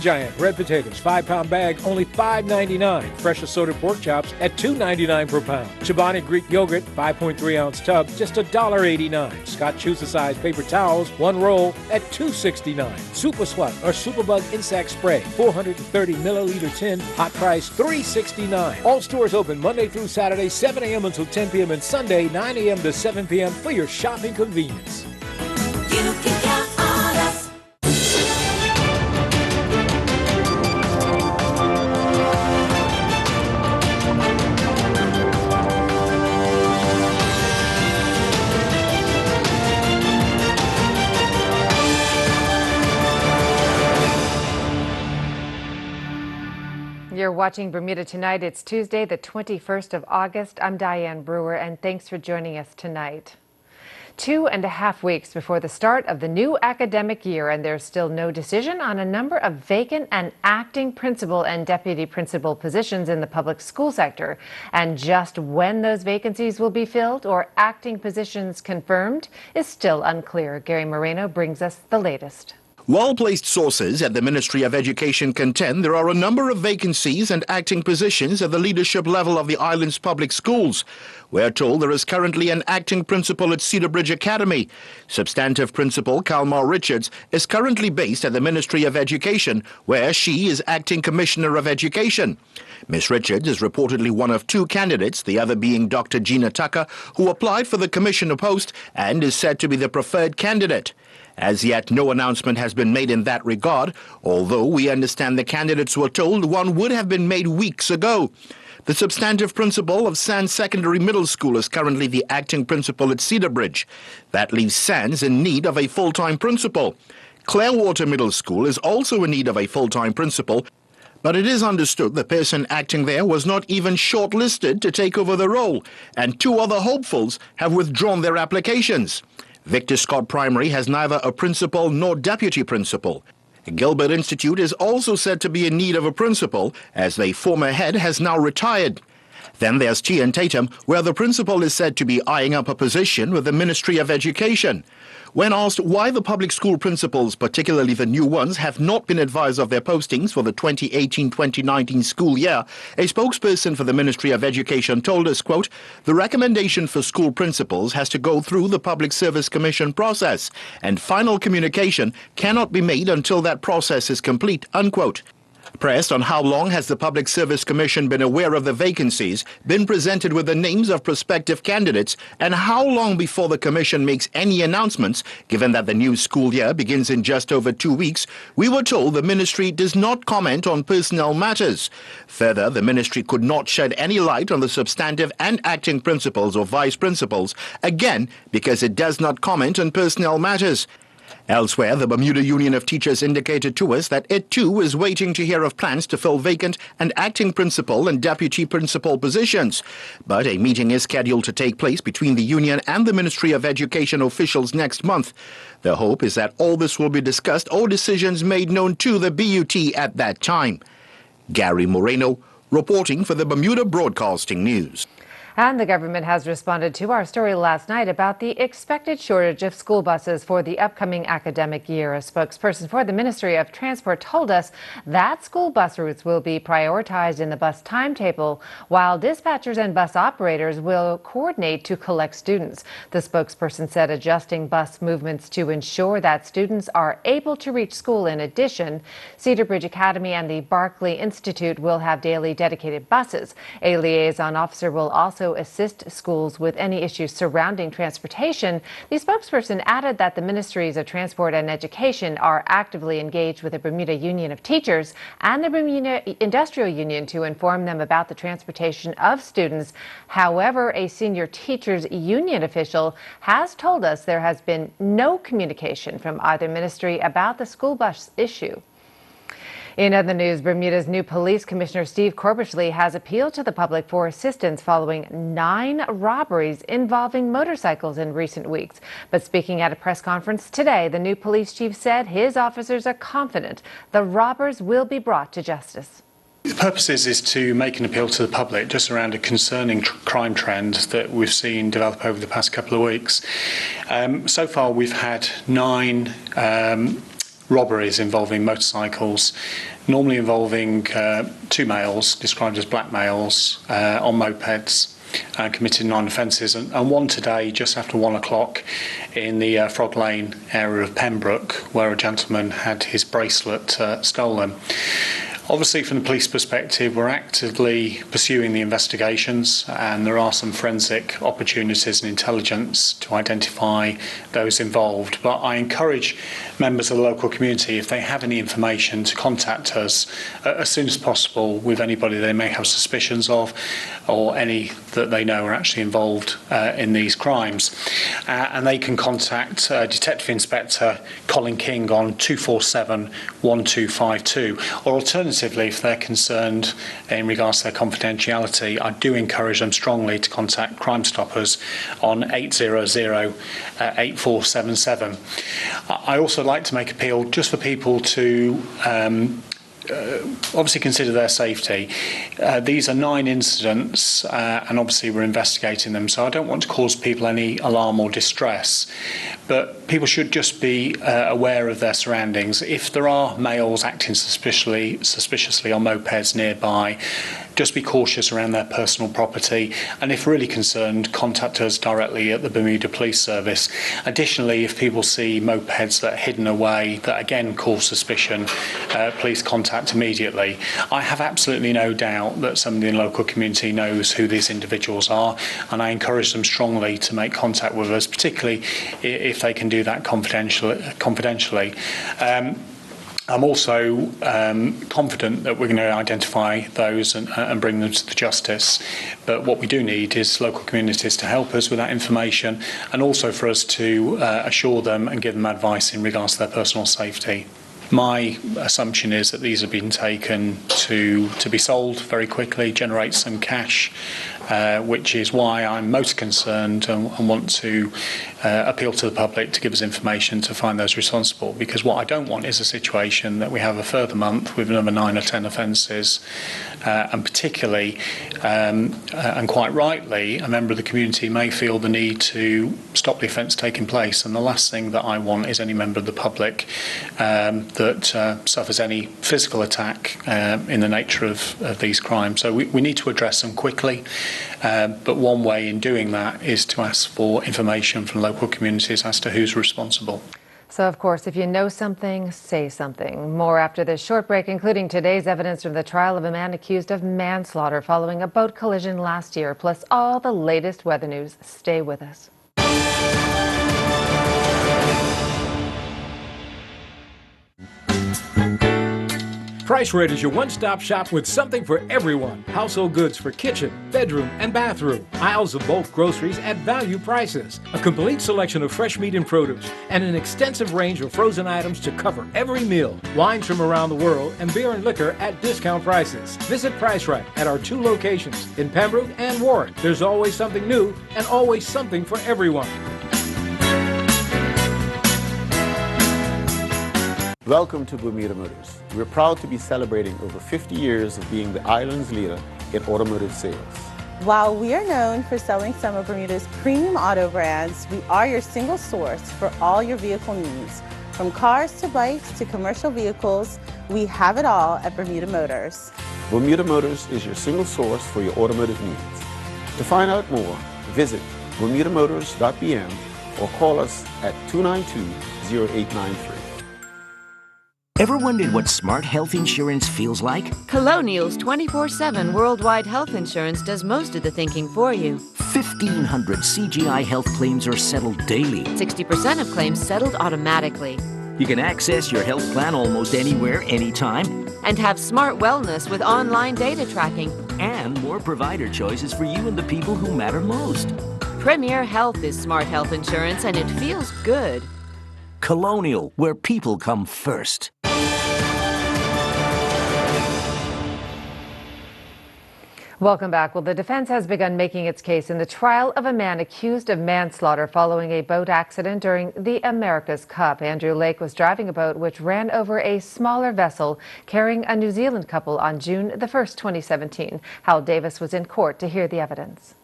Giant red potatoes, 5-pound bag, only $5.99. Fresh assorted pork chops at $2.99 per pound. Chobani Greek yogurt, 5.3-ounce tub, just $1.89. Scott Chooser size paper towels, 1 roll at $2.69. Super Swat or Superbug insect spray, 430 milliliter tin, hot price $3.69. All stores open Monday through Saturday, 7 a.m. until 10 p.m. and Sunday, 9 a.m. to 7 p.m. for your shopping convenience. You can count on us. You're watching Bermuda Tonight. It's Tuesday, the 21st of August. I'm Diane Brewer, and thanks for joining us tonight. 2.5 weeks before the start of the new academic year, and there's still no decision on a number of vacant and acting principal and deputy principal positions in the public school sector. And just when those vacancies will be filled or acting positions confirmed is still unclear. Gary Moreno brings us the latest. Well-placed sources at the Ministry of Education contend there are a number of vacancies and acting positions at the leadership level of the island's public schools. We're told there is currently an acting principal at Cedar Bridge Academy. Substantive principal Kalmar Richards is currently based at the Ministry of Education, where she is acting Commissioner of Education. Ms. Richards is reportedly one of 2 candidates, the other being Dr. Gina Tucker, who applied for the commissioner post and is said to be the preferred candidate. As yet, no announcement has been made in that regard, although we understand the candidates were told one would have been made weeks ago. The substantive principal of Sands Secondary Middle School is currently the acting principal at Cedar Bridge. That leaves Sands in need of a full-time principal. Clearwater Middle School is also in need of a full-time principal, but it is understood the person acting there was not even shortlisted to take over the role, and 2 other hopefuls have withdrawn their applications. Victor Scott Primary has neither a principal nor deputy principal. Gilbert Institute is also said to be in need of a principal, as their former head has now retired. Then there's T&N Tatum, where the principal is said to be eyeing up a position with the Ministry of Education. When asked why the public school principals, particularly the new ones, have not been advised of their postings for the 2018-2019 school year, a spokesperson for the Ministry of Education told us, quote, "The recommendation for school principals has to go through the Public Service Commission process, and final communication cannot be made until that process is complete," unquote. Pressed on how long has the Public Service Commission been aware of the vacancies, been presented with the names of prospective candidates, and how long before the Commission makes any announcements, given that the new school year begins in just over 2 weeks, we were told the Ministry does not comment on personnel matters. Further, the Ministry could not shed any light on the substantive and acting principals or vice principals, again because it does not comment on personnel matters. Elsewhere, the Bermuda Union of Teachers indicated to us that it too is waiting to hear of plans to fill vacant and acting principal and deputy principal positions. But a meeting is scheduled to take place between the union and the Ministry of Education officials next month. The hope is that all this will be discussed or decisions made known to the BUT at that time. Gary Moreno, reporting for the Bermuda Broadcasting News. And the government has responded to our story last night about the expected shortage of school buses for the upcoming academic year. A spokesperson for the Ministry of Transport told us that school bus routes will be prioritized in the bus timetable, while dispatchers and bus operators will coordinate to collect students. The spokesperson said adjusting bus movements to ensure that students are able to reach school. In addition, Cedar Bridge Academy and the Barclay Institute will have daily dedicated buses. A liaison officer will also assist schools with any issues surrounding transportation. The spokesperson added that the Ministries of Transport and Education are actively engaged with the Bermuda Union of Teachers and the Bermuda Industrial Union to inform them about the transportation of students. However, a senior teachers union official has told us there has been no communication from either ministry about the school bus issue. In other news, Bermuda's new police commissioner, Steve Corbishley, has appealed to the public for assistance following 9 robberies involving motorcycles in recent weeks. But speaking at a press conference today, the new police chief said his officers are confident the robbers will be brought to justice. The purpose is to make an appeal to the public just around a concerning crime trend that we've seen develop over the past couple of weeks. So far, we've had 9 robberies involving motorcycles, normally involving two males, described as black males, on mopeds, committed 9 offences, and one today just after 1 o'clock in the Frog Lane area of Pembroke, where a gentleman had his bracelet stolen. Obviously, from the police perspective, we're actively pursuing the investigations, and there are some forensic opportunities and intelligence to identify those involved. But I encourage members of the local community, if they have any information, to contact us as soon as possible with anybody they may have suspicions of, or any that they know are actually involved in these crimes. And they can contact Detective Inspector Colin King on 247 1252, or alternatively, if they're concerned in regards to their confidentiality, I do encourage them strongly to contact Crime Stoppers on 800 8477. I also like to make appeal just for people to obviously consider their safety. These are 9 incidents, and obviously we're investigating them, so I don't want to cause people any alarm or distress, but people should just be aware of their surroundings. If there are males acting suspiciously on mopeds nearby, just be cautious around their personal property, and if really concerned, contact us directly at the Bermuda Police Service. Additionally, if people see mopeds that are hidden away that again cause suspicion, please contact immediately. I have absolutely no doubt that somebody in the local community knows who these individuals are, and I encourage them strongly to make contact with us, particularly if they can do that confidentially. I'm also confident that we're going to identify those and bring them to the justice. But what we do need is local communities to help us with that information, and also for us to assure them and give them advice in regards to their personal safety. My assumption is that these have been taken to be sold very quickly, generate some cash, which is why I'm most concerned and want to appeal to the public to give us information to find those responsible. Because what I don't want is a situation that we have a further month with another 9 or 10 offences, and particularly, and quite rightly, a member of the community may feel the need to stop the offence taking place. And the last thing that I want is any member of the public that suffers any physical attack in the nature of these crimes. So we need to address them quickly. But one way in doing that is to ask for information from local communities as to who's responsible. So, of course, if you know something, say something. More after this short break, including today's evidence from the trial of a man accused of manslaughter following a boat collision last year, plus all the latest weather news. Stay with us. Price Rate is your one-stop shop with something for everyone. Household goods for kitchen, bedroom, and bathroom. Aisles of bulk groceries at value prices. A complete selection of fresh meat and produce, and an extensive range of frozen items to cover every meal. Wines from around the world, and beer and liquor at discount prices. Visit Price Right at our 2 locations in Pembroke and Warren. There's always something new and always something for everyone. Welcome to Bermuda Motors. We're proud to be celebrating over 50 years of being the island's leader in automotive sales. While we are known for selling some of Bermuda's premium auto brands, we are your single source for all your vehicle needs. From cars to bikes to commercial vehicles, we have it all at Bermuda Motors. Bermuda Motors is your single source for your automotive needs. To find out more, visit bermudamotors.bm or call us at 292-0893. Ever wondered what smart health insurance feels like? Colonial's 24/7 worldwide health insurance does most of the thinking for you. 1,500 CGI health claims are settled daily. 60% of claims settled automatically. You can access your health plan almost anywhere, anytime. And have smart wellness with online data tracking. And more provider choices for you and the people who matter most. Premier Health is smart health insurance, and it feels good. Colonial, where people come first. Welcome back. Well, the defense has begun making its case in the trial of a man accused of manslaughter following a boat accident during the America's Cup. Andrew Lake was driving a boat which ran over a smaller vessel carrying a New Zealand couple on June the 1st, 2017. Hal Davis was in court to hear the evidence.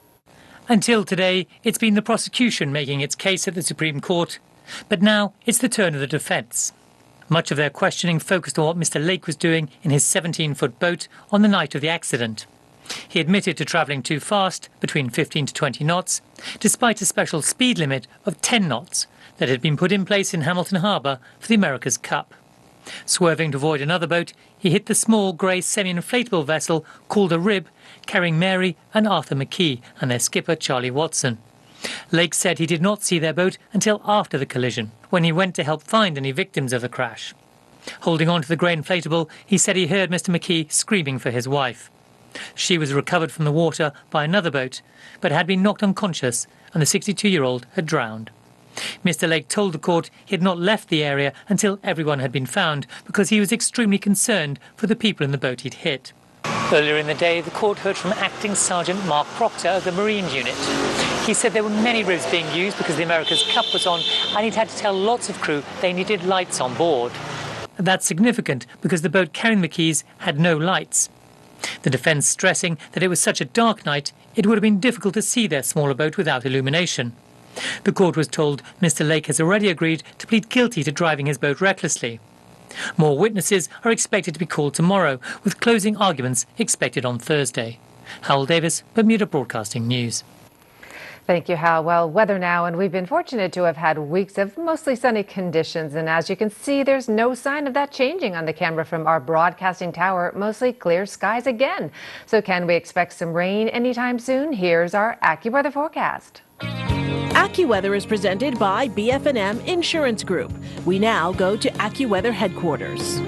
Until today, it's been the prosecution making its case at the Supreme Court. But now it's the turn of the defense. Much of their questioning focused on what Mr. Lake was doing in his 17-foot boat on the night of the accident. He admitted to travelling too fast, between 15 to 20 knots, despite a special speed limit of 10 knots that had been put in place in Hamilton Harbour for the America's Cup. Swerving to avoid another boat, he hit the small grey semi-inflatable vessel called a rib, carrying Mary and Arthur McKee and their skipper Charlie Watson. Lake said he did not see their boat until after the collision, when he went to help find any victims of the crash. Holding on to the grey inflatable, he said he heard Mr. McKee screaming for his wife. She was recovered from the water by another boat, but had been knocked unconscious, and the 62-year-old had drowned. Mr. Lake told the court he had not left the area until everyone had been found, because he was extremely concerned for the people in the boat he'd hit. Earlier in the day, the court heard from Acting Sergeant Mark Proctor of the Marine Unit. He said there were many ribs being used because the America's Cup was on, and he'd had to tell lots of crew they needed lights on board. That's significant because the boat carrying the keys had no lights. The defence stressing that it was such a dark night, it would have been difficult to see their smaller boat without illumination. The court was told Mr. Lake has already agreed to plead guilty to driving his boat recklessly. More witnesses are expected to be called tomorrow, with closing arguments expected on Thursday. Howell Davis, Bermuda Broadcasting News. Thank you, Hal. Well, weather now, and we've been fortunate to have had weeks of mostly sunny conditions. And as you can see, there's no sign of that changing on the camera from our broadcasting tower. Mostly clear skies again. So can we expect some rain anytime soon? Here's our AccuWeather forecast. AccuWeather is presented by BF&M Insurance Group. We now go to AccuWeather headquarters.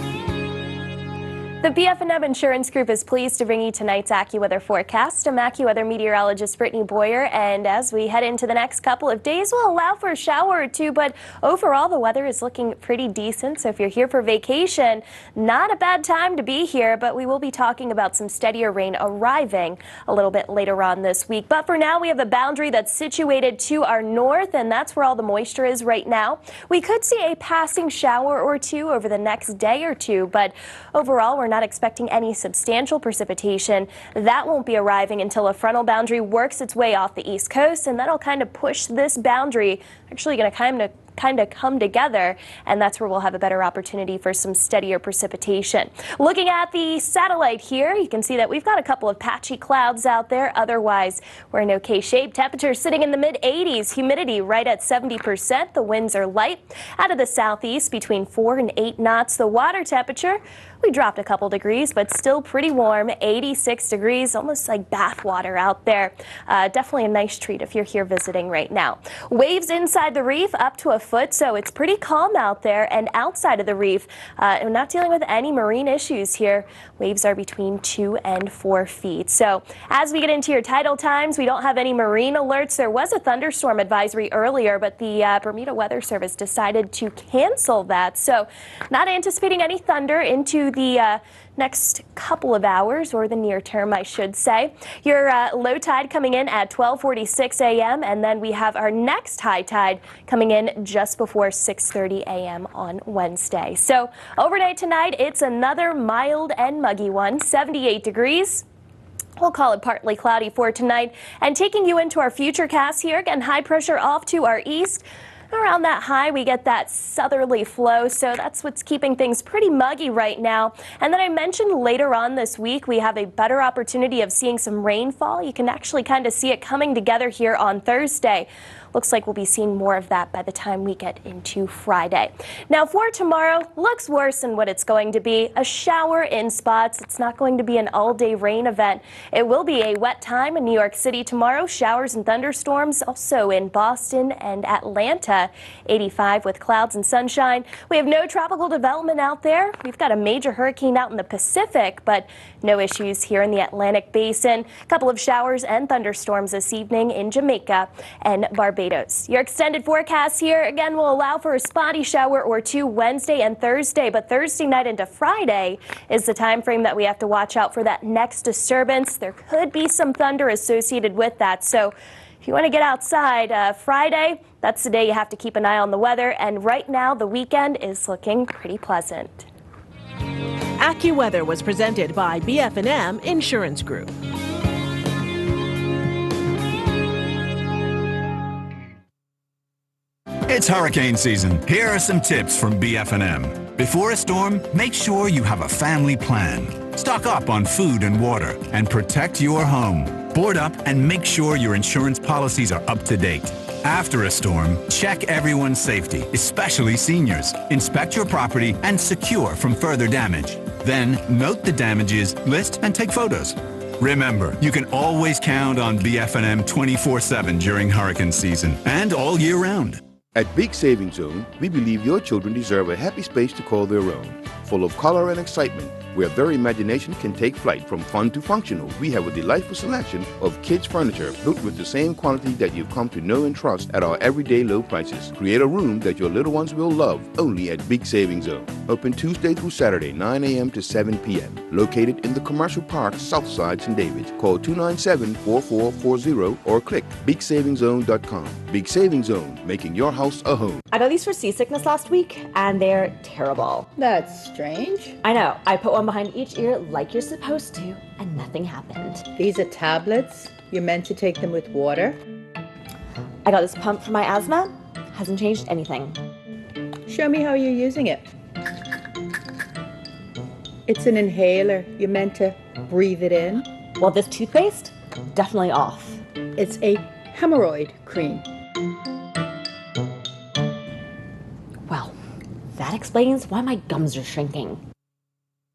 The BF&M Insurance Group is pleased to bring you tonight's AccuWeather forecast. I'm AccuWeather meteorologist Brittany Boyer, and as we head into the next couple of days, we'll allow for a shower or two, but overall the weather is looking pretty decent. So if you're here for vacation, not a bad time to be here, but we will be talking about some steadier rain arriving a little bit later on this week. But for now, we have a boundary that's situated to our north, and that's where all the moisture is right now. We could see a passing shower or two over the next day or two, but overall we're not expecting any substantial precipitation. That won't be arriving until a frontal boundary works its way off the east coast, and that'll kind of push this boundary, actually going to kind of come together, and that's where we'll have a better opportunity for some steadier precipitation. Looking at the satellite here, you can see that we've got a couple of patchy clouds out there. Otherwise, we're in okay shape. Temperature sitting in the mid-80s, humidity right at 70%. The winds are light out of the southeast between 4 and 8 knots. The water temperature, we dropped a couple degrees, but still pretty warm, 86 degrees, almost like bath water out there. Definitely a nice treat if you're here visiting right now. Waves inside the reef up to a foot, so it's pretty calm out there, and outside of the reef, we're not dealing with any marine issues here. Waves are between 2 and 4 feet. So as we get into your tidal times, we don't have any marine alerts. There was a thunderstorm advisory earlier, but the Bermuda Weather Service decided to cancel that. So not anticipating any thunder into the next couple of hours, or the near term, I should say. Your low tide coming in at 12:46 a.m., and then we have our next high tide coming in just before 6:30 a.m. on Wednesday. So overnight tonight, it's another mild and muggy one, 78 degrees. We'll call it partly cloudy for tonight. And taking you into our future cast here, again, high pressure off to our east. Around that high, we get that southerly flow, so that's what's keeping things pretty muggy right now. And then I mentioned later on this week, we have a better opportunity of seeing some rainfall. You can actually kind of see it coming together here on Thursday. Looks like we'll be seeing more of that by the time we get into Friday. Now for tomorrow, looks worse than what it's going to be. A shower in spots. It's not going to be an all-day rain event. It will be a wet time in New York City tomorrow. Showers and thunderstorms also in Boston and Atlanta. 85 with clouds and sunshine. We have no tropical development out there. We've got a major hurricane out in the Pacific, but no issues here in the Atlantic Basin. A couple of showers and thunderstorms this evening in Jamaica and Barbados. Your extended forecast here again will allow for a spotty shower or two Wednesday and Thursday, but Thursday night into Friday is the time frame that we have to watch out for that next disturbance. There could be some thunder associated with that, so if you want to get outside Friday, that's the day you have to keep an eye on the weather, and right now the weekend is looking pretty pleasant. AccuWeather was presented by BF&M Insurance Group. It's hurricane season. Here are some tips from BF&M. Before a storm, make sure you have a family plan. Stock up on food and water and protect your home. Board up and make sure your insurance policies are up to date. After a storm, check everyone's safety, especially seniors. Inspect your property and secure from further damage. Then note the damages, list, and take photos. Remember, you can always count on BF&M 24/7 during hurricane season and all year round. At Big Savings Zone, we believe your children deserve a happy space to call their own, full of color and excitement, where their imagination can take flight from fun to functional. We have a delightful selection of kids' furniture built with the same quality that you've come to know and trust at our everyday low prices. Create a room that your little ones will love only at Big Savings Zone. Open Tuesday through Saturday, 9 a.m. to 7 p.m. Located in the Commercial Park, Southside, St. David's. Call 297-4440 or click BigSavingsZone.com. Big Savings Zone, making your house a home. I got these for seasickness last week, and they're terrible. That's strange. I know. I put one behind each ear like you're supposed to, and nothing happened. These are tablets. You're meant to take them with water. I got this pump for my asthma. Hasn't changed anything. Show me how you're using it. It's an inhaler. You're meant to breathe it in. Well, this toothpaste, definitely off. It's a hemorrhoid cream. Well, that explains why my gums are shrinking.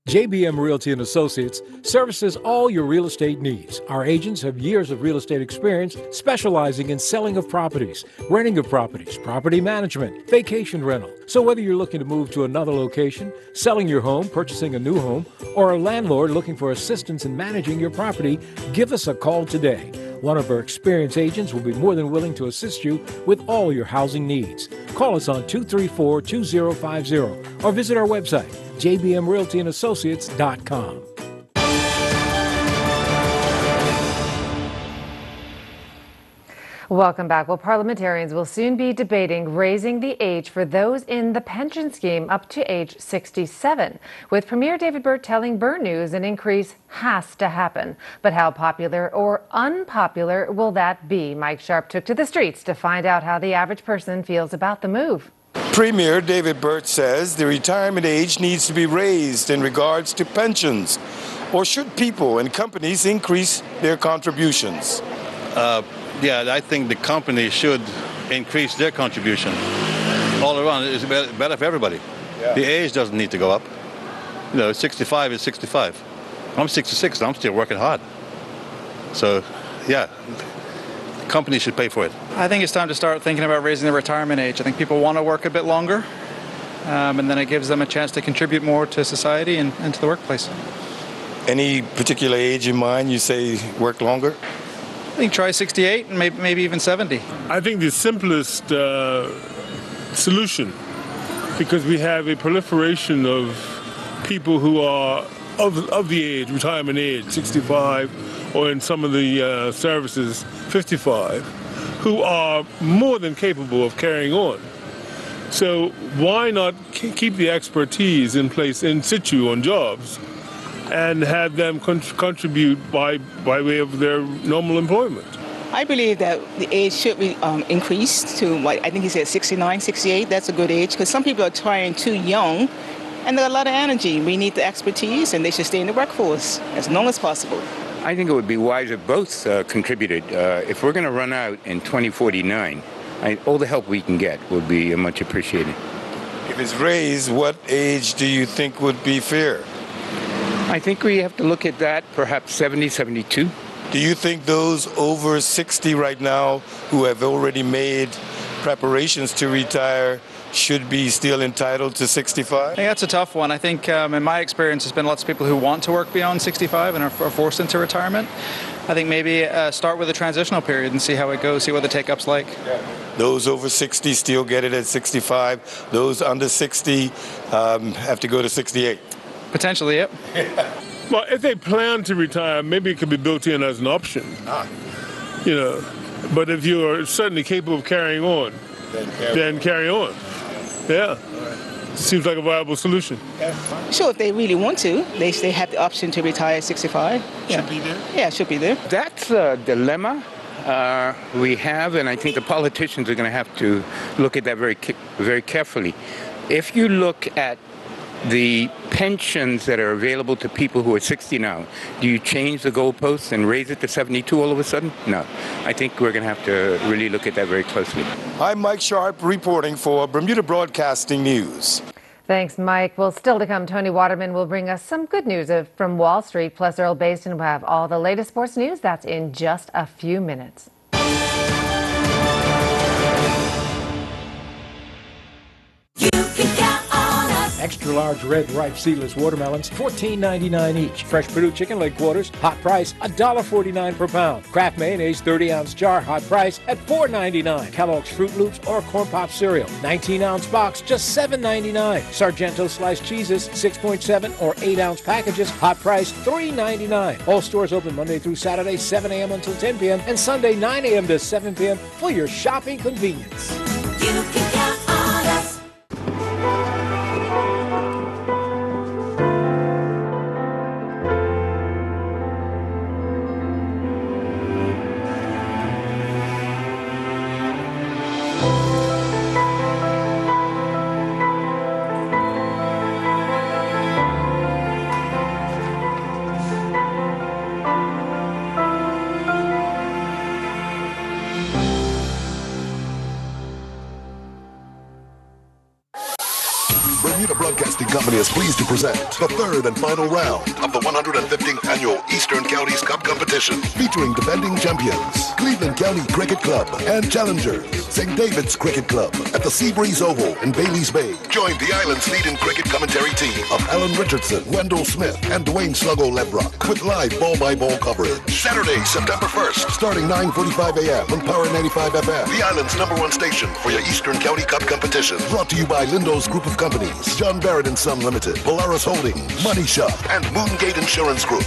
JBM Realty & Associates services all your real estate needs. Our agents have years of real estate experience specializing in selling of properties, renting of properties, property management, vacation rental. So whether you're looking to move to another location, selling your home, purchasing a new home, or a landlord looking for assistance in managing your property, give us a call today. One of our experienced agents will be more than willing to assist you with all your housing needs. Call us on 234-2050 or visit our website, jbmrealtyandassociates.com. Welcome back. Well, parliamentarians will soon be debating raising the age for those in the pension scheme up to age 67, with Premier David Burt telling Burn News an increase has to happen. But how popular or unpopular will that be? Mike Sharp took to the streets to find out how the average person feels about the move. Premier David Burt says the retirement age needs to be raised in regards to pensions. Or should people and companies increase their contributions? Yeah, I think the company should increase their contribution. All around, it's better for everybody. Yeah. The age doesn't need to go up. 65 is 65. I'm 66 and I'm still working hard. So, yeah, the company should pay for it. I think it's time to start thinking about raising the retirement age. I think people want to work a bit longer, and then it gives them a chance to contribute more to society and to the workplace. Any particular age in mind you say work longer? I think try 68 and maybe even 70. I think the simplest solution, because we have a proliferation of people who are of the age, retirement age, 65, or in some of the services, 55, who are more than capable of carrying on. So why not keep the expertise in place in situ on jobs and have them contribute by way of their normal employment? I believe that the age should be increased to, what I think he said 69, 68. That's a good age, because some people are retiring too young and they're a lot of energy. We need the expertise and they should stay in the workforce as long as possible. I think it would be wise if both contributed. If we're going to run out in 2049, all the help we can get would be much appreciated. If it's raised, what age do you think would be fair? I think we have to look at that, perhaps 70, 72. Do you think those over 60 right now who have already made preparations to retire should be still entitled to 65? I think that's a tough one. I think in my experience, there's been lots of people who want to work beyond 65 and are forced into retirement. I think maybe start with a transitional period and see how it goes, see what the take-up's like. Yeah. Those over 60 still get it at 65. Those under 60 have to go to 68. Potentially, yep. Well, if they plan to retire, maybe it could be built in as an option. But if you're certainly capable of carrying on, then carry on. Yeah. Seems like a viable solution. Sure, if they really want to, they have the option to retire at 65. Should be there? Yeah, it should be there. That's a dilemma we have, and I think the politicians are going to have to look at that very carefully. If you look at the pensions that are available to people who are 60 now, do you change the goalposts and raise it to 72 all of a sudden? No. I think we're going to have to really look at that very closely. I'm Mike Sharp reporting for Bermuda Broadcasting News. Thanks, Mike. Well, still to come, Tony Waterman will bring us some good news from Wall Street. Plus, Earl Baston will have all the latest sports news. That's in just a few minutes. Extra large red ripe seedless watermelons, $14.99 each. Fresh Purdue chicken leg quarters, hot price, $1.49 per pound. Kraft mayonnaise 30-ounce jar, hot price at $4.99. Kellogg's Fruit Loops or Corn Pop cereal, 19-ounce box, just $7.99. Sargento sliced cheeses, 6.7 or 8-ounce packages, hot price $3.99. All stores open Monday through Saturday, 7 a.m. until 10 p.m. and Sunday, 9 a.m. to 7 p.m. for your shopping convenience. You can count on us. Bermuda Broadcasting Company is pleased to present the third and final round of the 115th Annual Eastern Counties Cup Competition, featuring defending champions, Cleveland County Cricket Club, and challengers, St. David's Cricket Club, at the Seabreeze Oval in Bailey's Bay. Join the island's leading cricket commentary team of Alan Richardson, Wendell Smith, and Dwayne Sluggo Lebrock, with live ball-by-ball coverage. Saturday, September 1st, starting 9:45 a.m. on Power 95 FM, the island's #1 station for your Eastern County Cup competition. Brought to you by Lindo's Group of Companies, John Barrett & Son Limited, Polaris Holdings, Money Shop, and Moongate Insurance Group.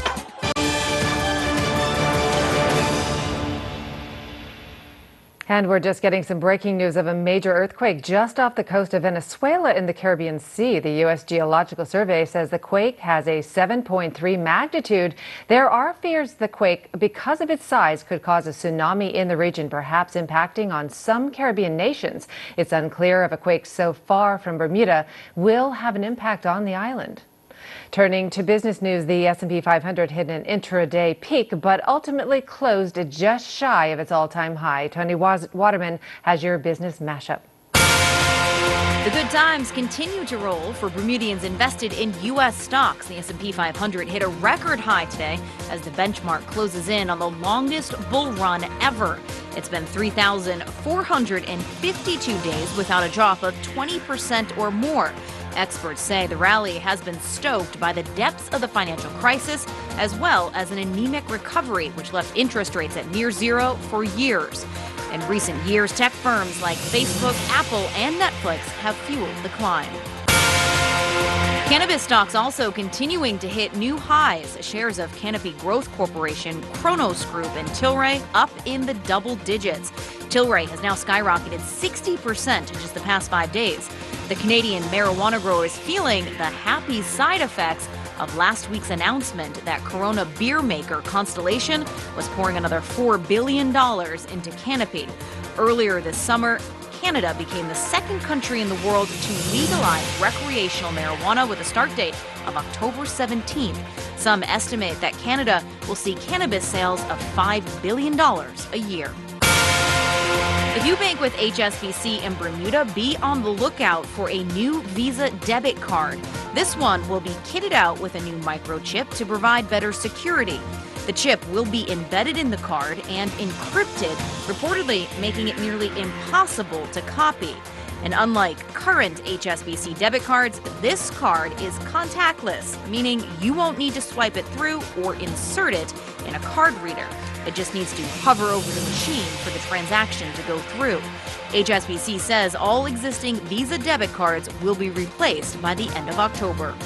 And we're just getting some breaking news of a major earthquake just off the coast of Venezuela in the Caribbean Sea. The U.S. Geological Survey says the quake has a 7.3 magnitude. There are fears the quake, because of its size, could cause a tsunami in the region, perhaps impacting on some Caribbean nations. It's unclear if a quake so far from Bermuda will have an impact on the island. Turning to business news, the S&P 500 hit an intraday peak, but ultimately closed just shy of its all-time high. Tony Waterman has your business mashup. The good times continue to roll for Bermudians invested in U.S. stocks. The S&P 500 hit a record high today as the benchmark closes in on the longest bull run ever. It's been 3,452 days without a drop of 20% or more. Experts say the rally has been stoked by the depths of the financial crisis, as well as an anemic recovery, which left interest rates at near zero for years. In recent years, tech firms like Facebook, Apple, and Netflix have fueled the climb. Cannabis stocks also continuing to hit new highs. Shares of Canopy Growth Corporation, Kronos Group, and Tilray up in the double digits. Tilray has now skyrocketed 60% in just the past 5 days. The Canadian marijuana grower is feeling the happy side effects of last week's announcement that Corona beer maker Constellation was pouring another $4 billion into Canopy. Earlier this summer, Canada became the second country in the world to legalize recreational marijuana with a start date of October 17th. Some estimate that Canada will see cannabis sales of $5 billion a year. If you bank with HSBC in Bermuda, be on the lookout for a new Visa debit card. This one will be kitted out with a new microchip to provide better security. The chip will be embedded in the card and encrypted, reportedly making it nearly impossible to copy. And unlike current HSBC debit cards, this card is contactless, meaning you won't need to swipe it through or insert it in a card reader. It just needs to hover over the machine for the transaction to go through. HSBC says all existing Visa debit cards will be replaced by the end of October.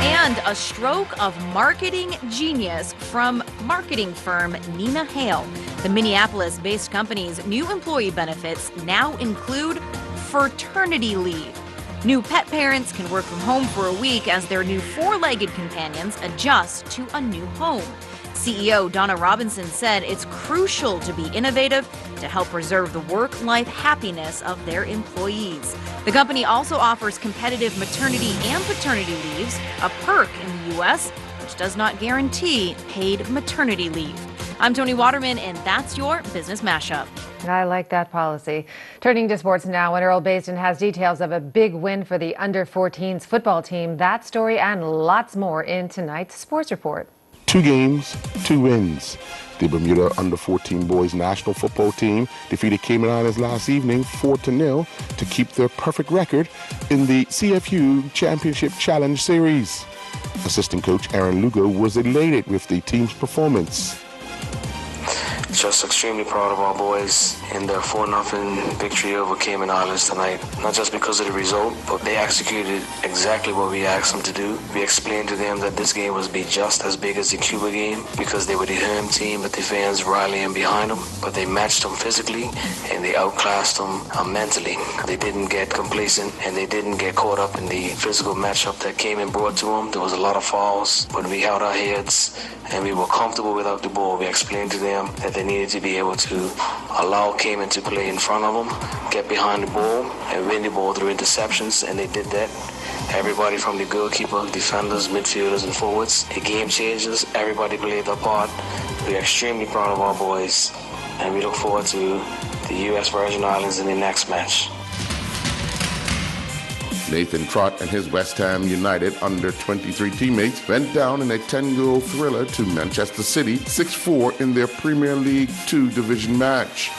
And a stroke of marketing genius from marketing firm Nina Hale. The Minneapolis-based company's new employee benefits now include fraternity leave. New pet parents can work from home for a week as their new four-legged companions adjust to a new home. CEO Donna Robinson said it's crucial to be innovative to help preserve the work-life happiness of their employees. The company also offers competitive maternity and paternity leaves, a perk in the U.S., which does not guarantee paid maternity leave. I'm Tony Waterman, and that's your Business Mashup. I like that policy. Turning to sports now, and Earl Basin has details of a big win for the under-14s football team. That story and lots more in tonight's Sports Report. 2 games, 2 wins. The Bermuda under-14 boys national football team defeated Cayman Islands last evening 4-0 to keep their perfect record in the CFU Championship Challenge Series. Assistant coach Aaron Lugo was elated with the team's performance. Just extremely proud of our boys in their 4-0 victory over Cayman Islands tonight. Not just because of the result, but they executed exactly what we asked them to do. We explained to them that this game was be just as big as the Cuba game because they were the home team with the fans rallying behind them. But they matched them physically and they outclassed them mentally. They didn't get complacent and they didn't get caught up in the physical matchup that Cayman brought to them. There was a lot of fouls, but we held our heads and we were comfortable without the ball. We explained to them that they needed to be able to allow Cayman to play in front of them, get behind the ball, and win the ball through interceptions, and they did that. Everybody from the goalkeeper, defenders, midfielders, and forwards, the game changers, everybody played their part. We're extremely proud of our boys, and we look forward to the U.S. Virgin Islands in the next match. Nathan Trott and his West Ham United under-23 teammates went down in a 10-goal thriller to Manchester City 6-4 in their Premier League 2 division match.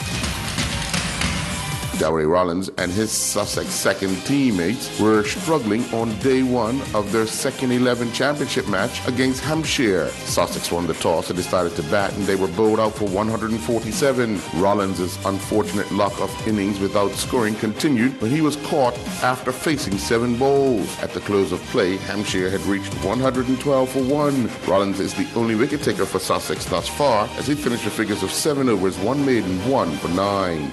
Darry Rollins and his Sussex second teammates were struggling on day 1 of their second 11 championship match against Hampshire. Sussex won the toss and decided to bat, and they were bowled out for 147. Rollins' unfortunate luck of innings without scoring continued when he was caught after facing 7 balls. At the close of play, Hampshire had reached 112 for 1. Rollins is the only wicket taker for Sussex thus far, as he finished with figures of 7 overs, 1 maiden, 1 for 9.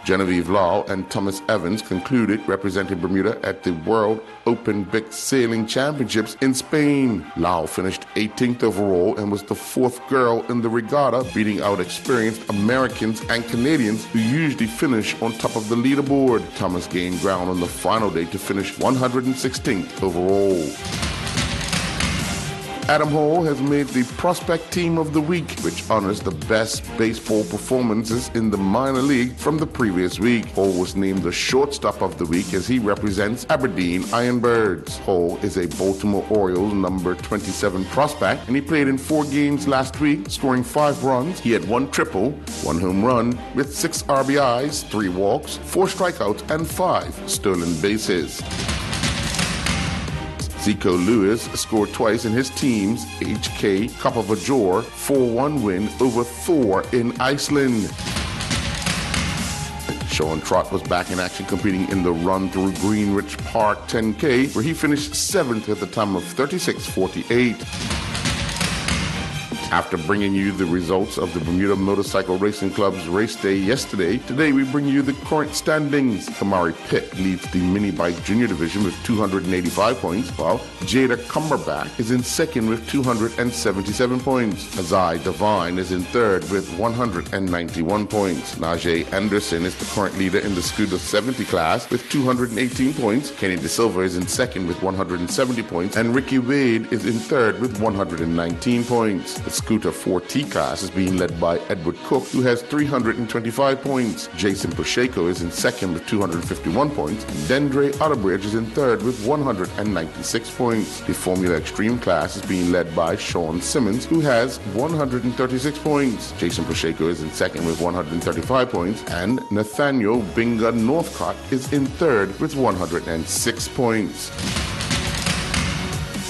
Genevieve Lau and Thomas Evans concluded representing Bermuda at the World Open Big Sailing Championships in Spain. Lau finished 18th overall and was the 4th girl in the regatta, beating out experienced Americans and Canadians who usually finish on top of the leaderboard. Thomas gained ground on the final day to finish 116th overall. Adam Hall has made the Prospect Team of the Week, which honors the best baseball performances in the minor league from the previous week. Hall was named the Shortstop of the Week as he represents Aberdeen Ironbirds. Hall is a Baltimore Orioles number 27 prospect, and he played in 4 games last week, scoring 5 runs. He had 1 triple, 1 home run, with 6 RBIs, 3 walks, 4 strikeouts, and 5 stolen bases. Zico Lewis scored twice in his team's HK Cup of Ajor 4-1 win over Thor in Iceland. Sean Trott was back in action competing in the run through Greenwich Park 10K, where he finished 7th at the time of 36:48. After bringing you the results of the Bermuda Motorcycle Racing Club's race day yesterday, today we bring you the current standings. Kamari Pitt leads the Mini Bike Junior Division with 285 points, while Jada Cumberbatch is in second with 277 points. Azai Devine is in third with 191 points. Najee Anderson is the current leader in the Scooter 70 class with 218 points. Kenny De Silva is in second with 170 points, and Ricky Wade is in third with 119 points. The Scooter 4T class is being led by Edward Cook, who has 325 points. Jason Pacheco is in second with 251 points. Dendre Otterbridge is in third with 196 points. The Formula Extreme class is being led by Sean Simmons, who has 136 points. Jason Pacheco is in second with 135 points. And Nathaniel Binga Northcott is in third with 106 points.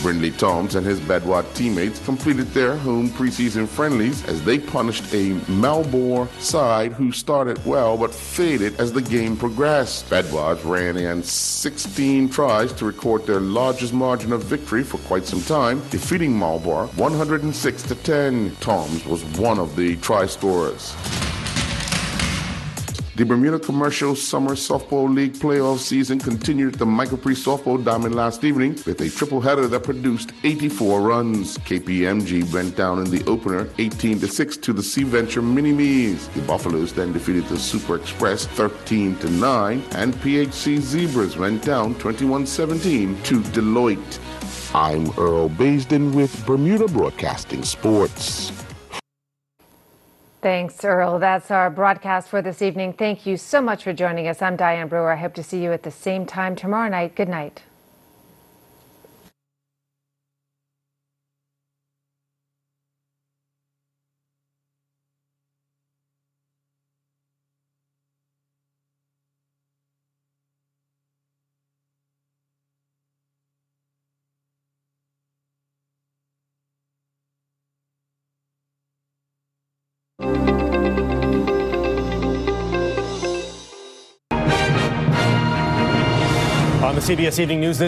Brindley Toms and his Bedward teammates completed their home preseason friendlies as they punished a Malbore side who started well but faded as the game progressed. Bedward ran in 16 tries to record their largest margin of victory for quite some time, defeating Marlborough 106-10. Toms was one of the try scorers. The Bermuda Commercial Summer Softball League playoff season continued at the Michael Priest Softball Diamond last evening with a triple-header that produced 84 runs. KPMG went down in the opener 18-6 to the Sea Venture Mini-Me's. The Buffaloes then defeated the Super Express 13-9, and PHC Zebras went down 21-17 to Deloitte. I'm Earl Baisden with Bermuda Broadcasting Sports. Thanks, Earl. That's our broadcast for this evening. Thank you so much for joining us. I'm Diane Brewer. I hope to see you at the same time tomorrow night. Good night. On the CBS Evening News.